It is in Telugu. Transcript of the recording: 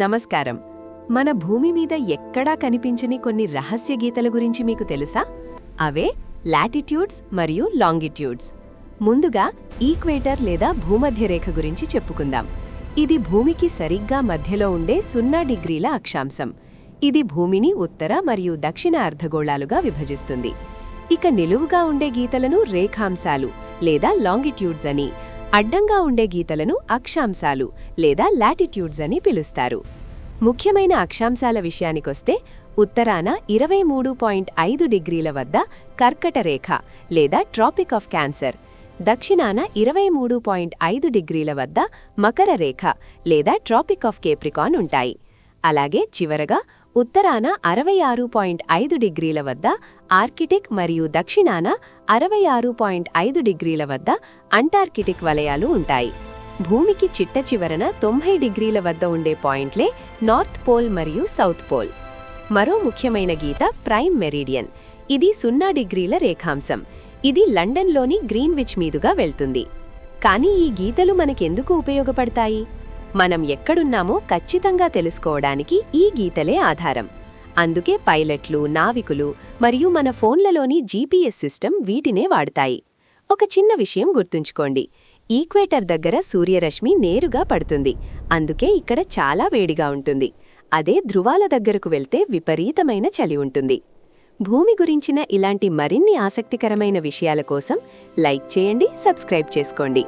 నమస్కారం. మన భూమి మీద ఎక్కడా కనిపించని కొన్ని రహస్య గీతల గురించి మీకు తెలుసా? అవే లాటిట్యూడ్స్ మరియు లాంగిట్యూడ్స్. ముందుగా ఈక్వేటర్ లేదా భూమధ్యరేఖ గురించి చెప్పుకుందాం. ఇది భూమికి సరిగ్గా మధ్యలో ఉండే 0 డిగ్రీల అక్షాంశం. ఇది భూమిని ఉత్తర మరియు దక్షిణ అర్ధగోళాలుగా విభజిస్తుంది. ఇక నిలువుగా ఉండే గీతలను రేఖాంశాలు లేదా లాంగిట్యూడ్స్ అని, అడ్డంగా ఉండే గీతలను అక్షాంశాలు లేదా లాటిట్యూడ్స్ అని పిలుస్తారు. ముఖ్యమైన అక్షాంశాల విషయానికొస్తే ఉత్తరాన 23.5 డిగ్రీల వద్ద కర్కట రేఖ లేదా ట్రాపిక్ ఆఫ్ క్యాన్సర్, దక్షిణాన 23.5 డిగ్రీల వద్ద మకర రేఖ లేదా ట్రాపిక్ ఆఫ్ కేప్రికాన్ ఉంటాయి. అలాగే చివరగా ఉత్తరాన 66.5 డిగ్రీల వద్ద ఆర్కిటిక్ మరియు దక్షిణాన 66.5 డిగ్రీల వద్ద అంటార్కిటిక్ వలయాలు ఉంటాయి. భూమికి చిట్ట చివరన 90 డిగ్రీల వద్ద ఉండే పాయింట్లే నార్త్ పోల్ మరియు సౌత్ పోల్. మరో ముఖ్యమైన గీత ప్రైమ్ మెరీడియన్. ఇది 0 డిగ్రీల రేఖాంశం. ఇది లండన్లోని గ్రీన్విచ్ మీదుగా వెళ్తుంది. కానీ ఈ గీతలు మనకెందుకు ఉపయోగపడతాయి? మనం ఎక్కడున్నామో ఖచ్చితంగా తెలుసుకోవడానికి ఈ గీతలే ఆధారం. అందుకే పైలట్లు, నావికులు మరియు మన ఫోన్లలోని జీపీఎస్ సిస్టమ్ వీటినే వాడతాయి. ఒక చిన్న విషయం గుర్తుంచుకోండి. ఈక్వేటర్ దగ్గర సూర్యరశ్మి నేరుగా పడుతుంది. అందుకే ఇక్కడ చాలా వేడిగా ఉంటుంది. అదే ధృవాల దగ్గరకు వెళ్తే విపరీతమైన చలి ఉంటుంది. భూమి గురించిన ఇలాంటి మరిన్ని ఆసక్తికరమైన విషయాల కోసం లైక్ చేయండి, సబ్స్క్రైబ్ చేసుకోండి.